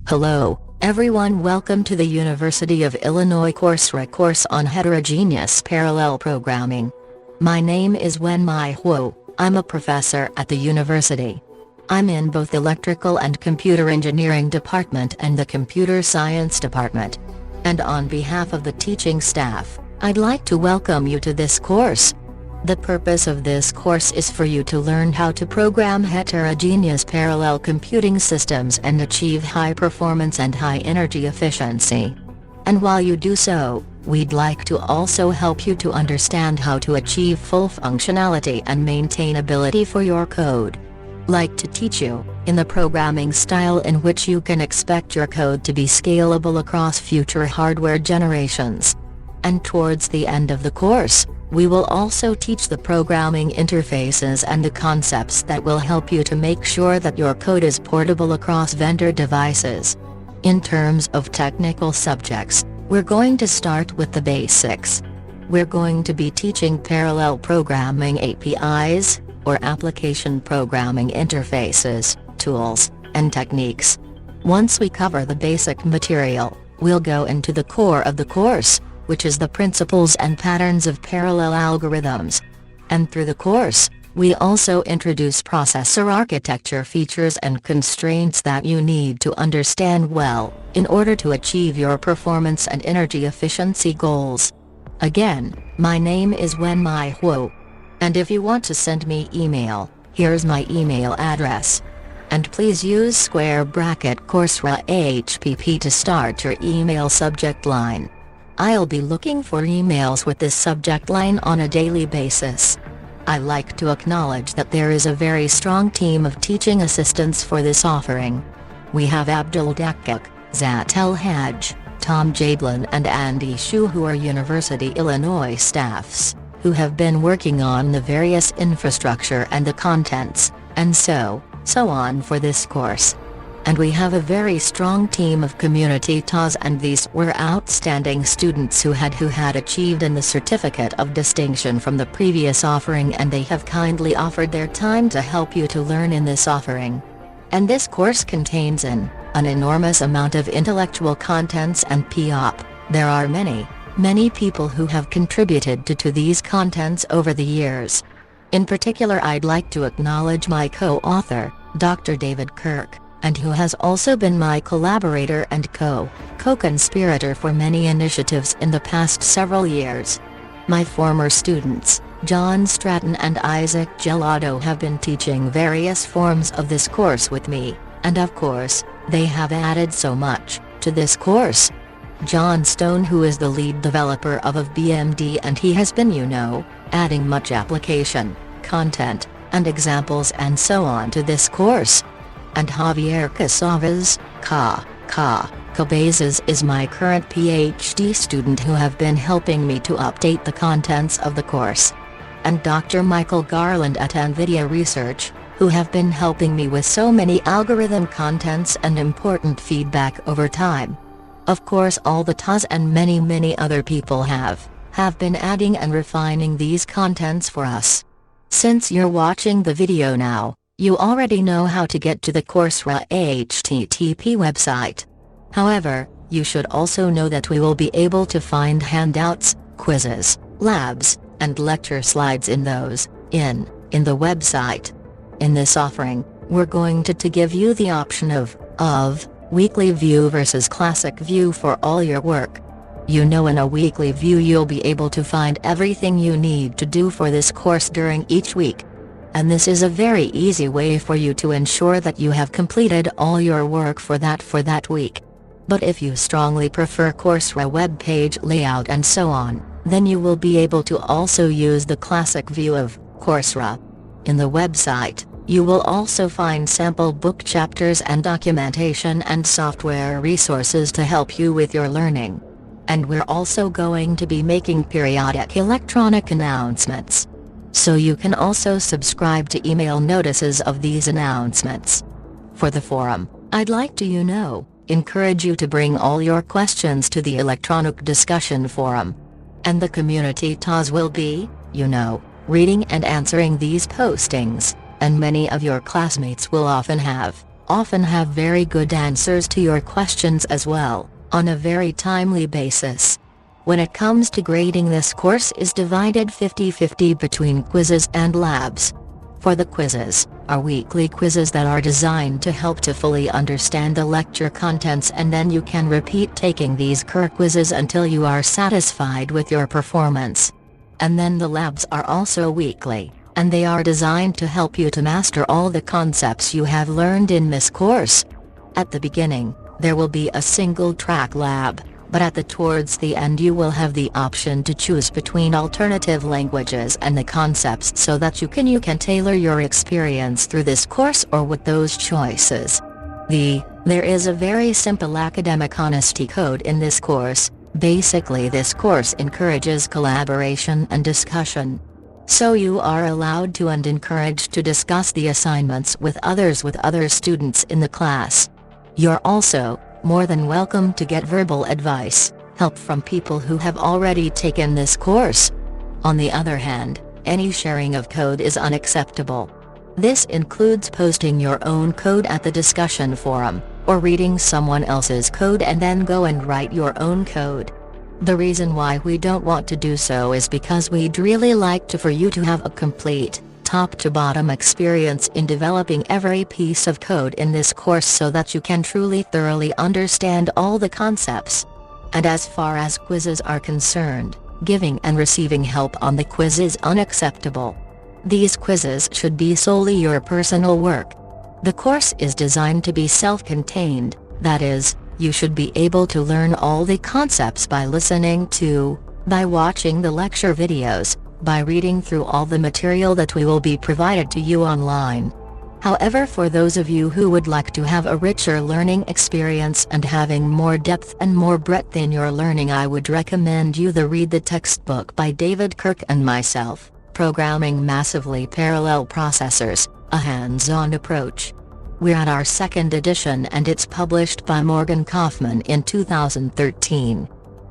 Hello, everyone. Welcome to the University of Illinois Coursera course on Heterogeneous Parallel Programming. My name is Wenmai Huo. I'm a professor at the university. I'm in both Electrical and Computer Engineering Department and the Computer Science Department. And on behalf of the teaching staff, I'd like to welcome you to this course. The purpose of this course is for you to learn how to program heterogeneous parallel computing systems and achieve high performance and high energy efficiency. And while you do so, we'd like to also help you to understand how to achieve full functionality and maintainability for your code. Like to teach you, in the programming style in which you can expect your code to be scalable across future hardware generations. And towards the end of the course, we will also teach the programming interfaces and the concepts that will help you to make sure that your code is portable across vendor devices. In terms of technical subjects, we're going to start with the basics. We're going to be teaching parallel programming APIs, or application programming interfaces, tools, and techniques. Once we cover the basic material, we'll go into the core of the course, which is the principles and patterns of parallel algorithms. And through the course, we also introduce processor architecture features and constraints that you need to understand well, in order to achieve your performance and energy efficiency goals. Again, my name is Wenmai Huo. And if you want to send me email, here's my email address. And please use square bracket Coursera HPP to start your email subject line. I'll be looking for emails with this subject line on a daily basis. I like to acknowledge that there is a very strong team of teaching assistants for this offering. We have Abdul Dakik, Zat El Haj, Tom Jablin and Andy Shu, who are University Illinois staffs, who have been working on the various infrastructure and the contents, and so on for this course. And we have a very strong team of community TAs, and these were outstanding students who had achieved in the Certificate of Distinction from the previous offering, and they have kindly offered their time to help you to learn in this offering. And this course contains an enormous amount of intellectual contents and POP. There are many people who have contributed to these contents over the years. In particular, I'd like to acknowledge my co-author, Dr. David Kirk, and who has also been my collaborator and co-conspirator for many initiatives in the past several years. My former students, John Stratton and Isaac Gelado, have been teaching various forms of this course with me, and of course, they have added so much to this course. John Stone, who is the lead developer of BMD, and he has been, adding much application, content, and examples and so on to this course. And Javier Cabezas is my current PhD student who have been helping me to update the contents of the course. And Dr. Michael Garland at NVIDIA Research, who have been helping me with so many algorithm contents and important feedback over time. Of course, all the TAs and many other people have been adding and refining these contents for us. Since you're watching the video now, you already know how to get to the Coursera HTTP website. However, you should also know that we will be able to find handouts, quizzes, labs, and lecture slides in the website. In this offering, we're going to give you the option of weekly view versus classic view for all your work. In a weekly view you'll be able to find everything you need to do for this course during each week. And this is a very easy way for you to ensure that you have completed all your work for that week. But if you strongly prefer Coursera web page layout and so on, then you will be able to also use the classic view of Coursera. In the website, you will also find sample book chapters and documentation and software resources to help you with your learning. And we're also going to be making periodic electronic announcements. So you can also subscribe to email notices of these announcements. For the forum, I'd like to encourage you to bring all your questions to the electronic discussion forum. And the community TAs will be, reading and answering these postings, and many of your classmates will often have often have very good answers to your questions as well, on a very timely basis. When it comes to grading, this course is divided 50-50 between quizzes and labs. For the quizzes, are weekly quizzes that are designed to help to fully understand the lecture contents, and then you can repeat taking these quizzes until you are satisfied with your performance. And then the labs are also weekly, and they are designed to help you to master all the concepts you have learned in this course. At the beginning, there will be a single track lab, but towards the end you will have the option to choose between alternative languages and the concepts, so that you can tailor your experience through this course or with those choices. There is a very simple academic honesty code in this course. Basically, this course encourages collaboration and discussion. So you are allowed to and encouraged to discuss the assignments with other students in the class. You're also more than welcome to get verbal advice, help from people who have already taken this course. On the other hand, any sharing of code is unacceptable. This includes posting your own code at the discussion forum, or reading someone else's code and then go and write your own code. The reason why we don't want to do so is because we'd really like for you to have a complete, top-to-bottom experience in developing every piece of code in this course, so that you can truly thoroughly understand all the concepts. And as far as quizzes are concerned, giving and receiving help on the quiz is unacceptable. These quizzes should be solely your personal work. The course is designed to be self-contained, that is, you should be able to learn all the concepts by listening to, by watching the lecture videos, by reading through all the material that we will be provided to you online. However, for those of you who would like to have a richer learning experience and having more depth and more breadth in your learning, I would recommend you read the textbook by David Kirk and myself, Programming Massively Parallel Processors, a hands-on approach. We're at our second edition and it's published by Morgan Kaufman in 2013.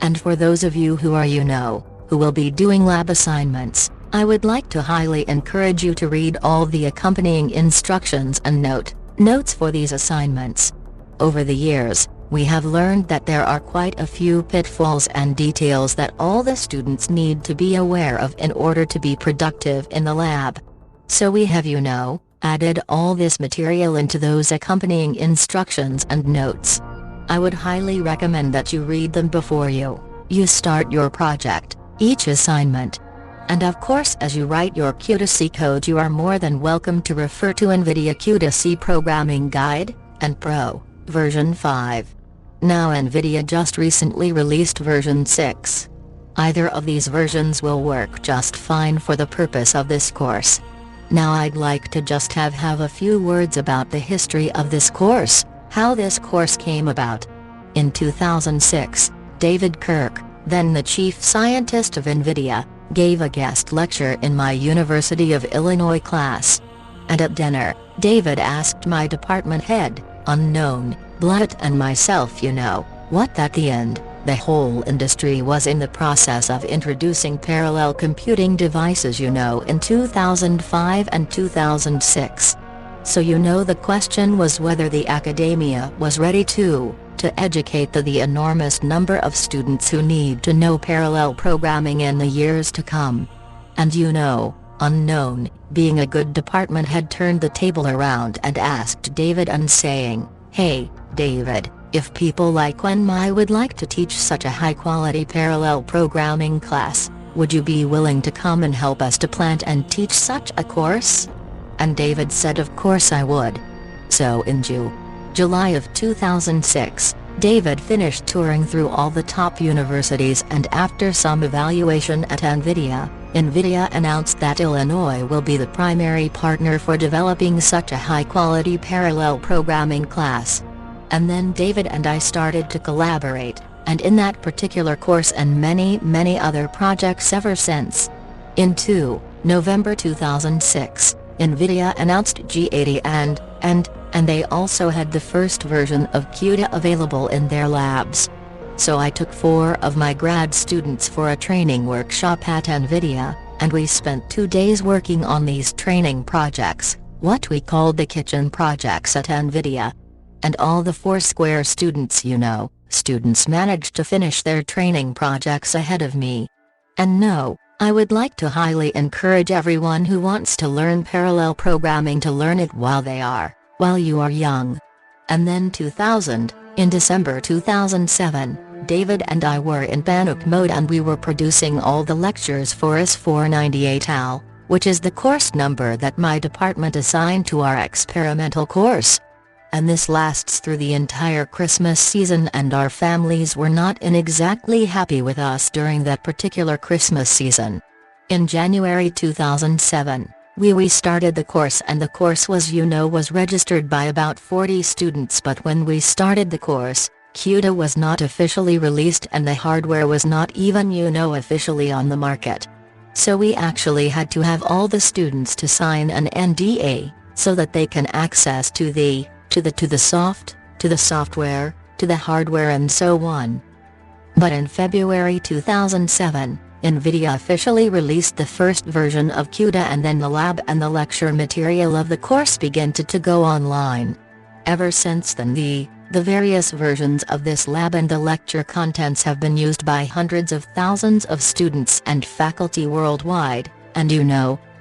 And for those of you who who will be doing lab assignments, I would like to highly encourage you to read all the accompanying instructions and notes for these assignments. Over the years, we have learned that there are quite a few pitfalls and details that all the students need to be aware of in order to be productive in the lab. So we have added all this material into those accompanying instructions and notes. I would highly recommend that you read them before you start your project, each assignment. And of course, as you write your Q2C code, you are more than welcome to refer to NVIDIA Q2C Programming Guide and Pro, version 5. Now NVIDIA just recently released version 6. Either of these versions will work just fine for the purpose of this course. Now I'd like to just have a few words about the history of this course, how this course came about. In 2006, David Kirk, then the chief scientist of NVIDIA, gave a guest lecture in my University of Illinois class. And at dinner, David asked my department head, unknown, Blatt, and myself what at the end, the whole industry was in the process of introducing parallel computing devices in 2005 and 2006. So the question was whether the academia was ready to educate the enormous number of students who need to know parallel programming in the years to come. And unknown, being a good department head, turned the table around and asked David and saying, "Hey, David, if people like I would like to teach such a high-quality parallel programming class, would you be willing to come and help us to plan and teach such a course?" And David said of course I would. So in July of 2006, David finished touring through all the top universities, and after some evaluation at NVIDIA announced that Illinois will be the primary partner for developing such a high-quality parallel programming class. And then David and I started to collaborate, and in that particular course and many other projects ever since. In November 2006, NVIDIA announced G80 and they also had the first version of CUDA available in their labs. So I took 4 of my grad students for a training workshop at NVIDIA, and we spent 2 days working on these training projects, what we called the kitchen projects at NVIDIA. And all the Foursquare students students managed to finish their training projects ahead of me. And no, I would like to highly encourage everyone who wants to learn parallel programming to learn it while you are young. And then in December 2007, David and I were in panic mode and we were producing all the lectures for S498AL, which is the course number that my department assigned to our experimental course. And this lasts through the entire Christmas season, and our families were not exactly happy with us during that particular Christmas season. In January 2007, we started the course, and the course was registered by about 40 students, but when we started the course, CUDA was not officially released and the hardware was not even officially on the market. So we actually had to have all the students to sign an NDA, so that they can access to the software, to the hardware and so on. But in February 2007, NVIDIA officially released the first version of CUDA, and then the lab and the lecture material of the course began to go online. Ever since then the various versions of this lab and the lecture contents have been used by hundreds of thousands of students and faculty worldwide, and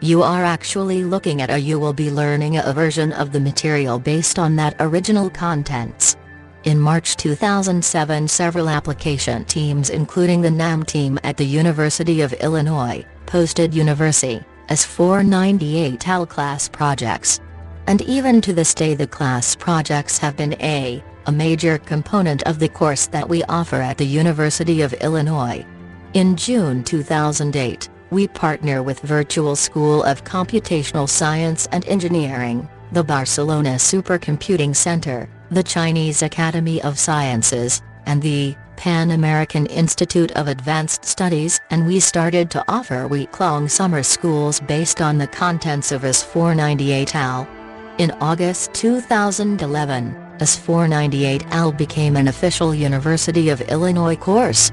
you are actually looking at you will be learning a version of the material based on that original contents. In March 2007, several application teams, including the NAM team at the University of Illinois, posted University S498AL class projects. And even to this day the class projects have been a major component of the course that we offer at the University of Illinois. In June 2008, we partner with Virtual School of Computational Science and Engineering, the Barcelona Supercomputing Center, the Chinese Academy of Sciences, and the Pan American Institute of Advanced Studies, and we started to offer week-long summer schools based on the contents of S498AL. In August 2011, S498AL became an official University of Illinois course.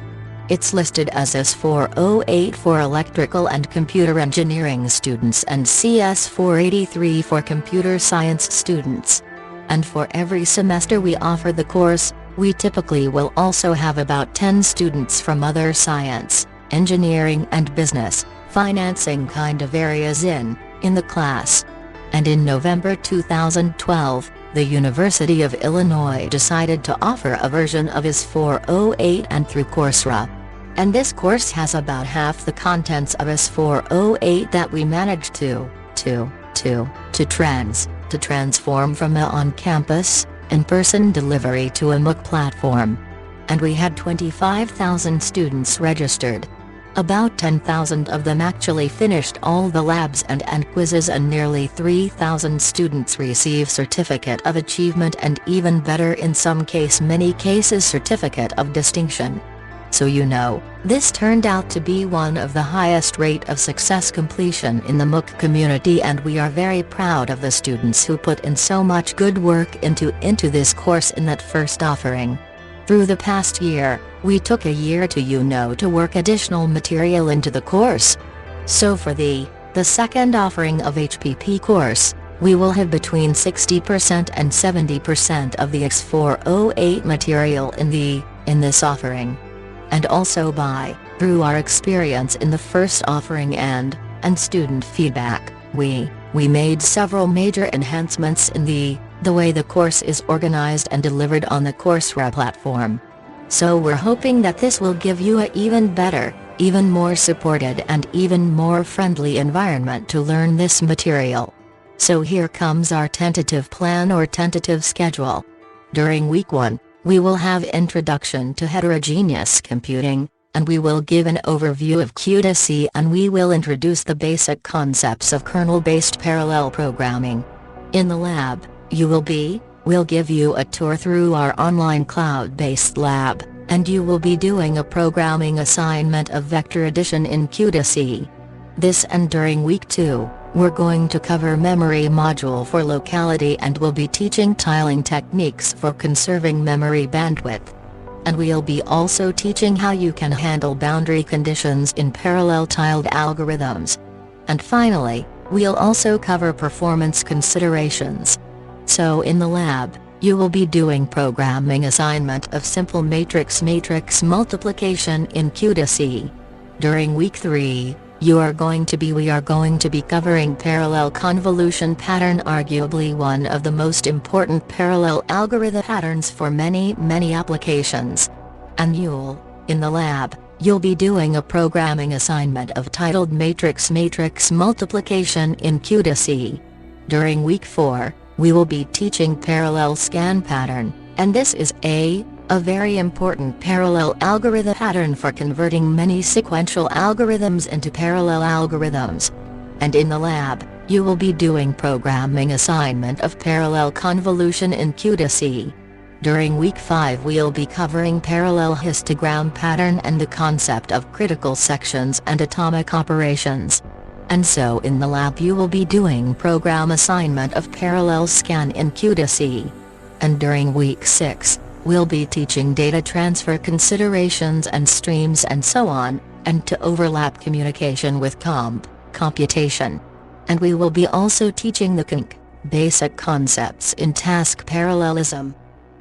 It's listed as S408 for electrical and computer engineering students and CS483 for computer science students. And for every semester we offer the course, we typically will also have about 10 students from other science, engineering and business, financing kind of areas in the class. And in November 2012, the University of Illinois decided to offer a version of S408 and through Coursera. And this course has about half the contents of S408 that we managed to transform from a on-campus, in-person delivery to a MOOC platform. And we had 25,000 students registered. About 10,000 of them actually finished all the labs and quizzes, and nearly 3,000 students receive Certificate of Achievement, and even better in many cases Certificate of Distinction. So this turned out to be one of the highest rate of success completion in the MOOC community, and we are very proud of the students who put in so much good work into this course in that first offering. Through the past year, we took a year to work additional material into the course. So for the second offering of HPP course, we will have between 60% and 70% of the S408 material in this offering. And also through our experience in the first offering and student feedback, we made several major enhancements in the way the course is organized and delivered on the Coursera platform. So we're hoping that this will give you an even better, even more supported and even more friendly environment to learn this material. So here comes our tentative plan or tentative schedule. During week 1, we will have Introduction to Heterogeneous Computing, and we will give an overview of CUDA-C, and we will introduce the basic concepts of kernel-based parallel programming. In the lab, we'll give you a tour through our online cloud-based lab, and you will be doing a programming assignment of vector addition in CUDA-C. This, and during week 2, we're going to cover memory module for locality, and we'll be teaching tiling techniques for conserving memory bandwidth. And we'll be also teaching how you can handle boundary conditions in parallel tiled algorithms. And finally, we'll also cover performance considerations. So in the lab, you will be doing programming assignment of simple matrix multiplication in Q to C. During week 3, we are going to be covering parallel convolution pattern, arguably one of the most important parallel algorithm patterns for many applications. And in the lab, you'll be doing a programming assignment of titled matrix multiplication in Q to C. During week 4, we will be teaching parallel scan pattern, and this is a very important parallel algorithm pattern for converting many sequential algorithms into parallel algorithms. And in the lab, you will be doing programming assignment of parallel convolution in Q to C. During week 5 we'll be covering parallel histogram pattern and the concept of critical sections and atomic operations. And so in the lab you will be doing program assignment of parallel scan in Q to C. And during week 6, we'll be teaching data transfer considerations and streams and so on, and to overlap communication with computation. And we will be also teaching the basic concepts in task parallelism.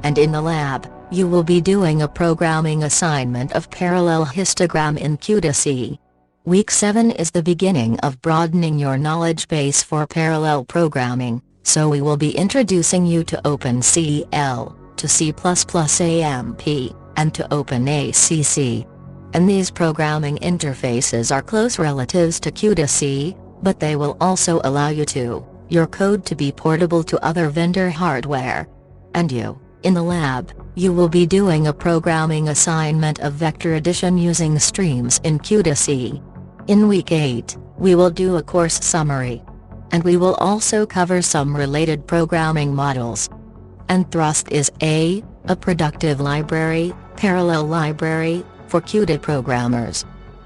And in the lab, you will be doing a programming assignment of parallel histogram in Q to C. Week 7 is the beginning of broadening your knowledge base for parallel programming, so we will be introducing you to OpenCL, to C++ AMP, and to OpenACC. And these programming interfaces are close relatives to Q to C, but they will also allow your code to be portable to other vendor hardware. And in the lab, you will be doing a programming assignment of vector addition using streams in Q to C. In week 8, we will do a course summary. And we will also cover some related programming models. And Thrust is a productive library, parallel library, for Qt programmers.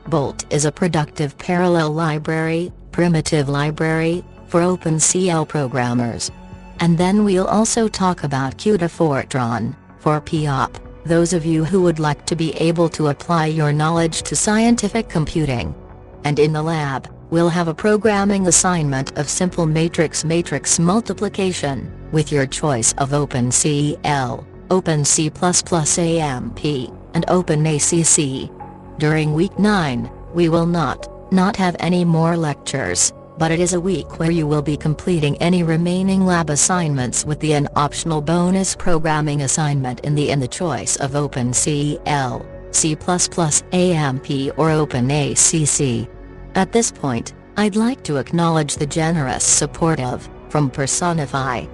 Bolt is a productive parallel library, primitive library, for OpenCL programmers. And then we'll also talk about Qt Fortran, for POP, those of you who would like to be able to apply your knowledge to scientific computing. And in the lab, we'll have a programming assignment of simple matrix multiplication, with your choice of OpenCL, OpenC++ AMP, and OpenACC. During week 9, we will not have any more lectures, but it is a week where you will be completing any remaining lab assignments with an optional bonus programming assignment in the choice of OpenCL, C++, AMP or OpenACC. At this point, I'd like to acknowledge the generous support from Personify.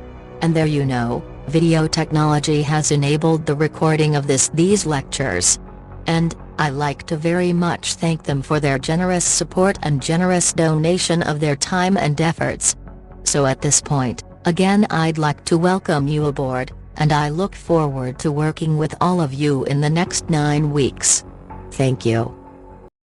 And there video technology has enabled the recording of these lectures. And I like to very much thank them for their generous support and generous donation of their time and efforts. So at this point, again I'd like to welcome you aboard, and I look forward to working with all of you in the next 9 weeks. Thank you.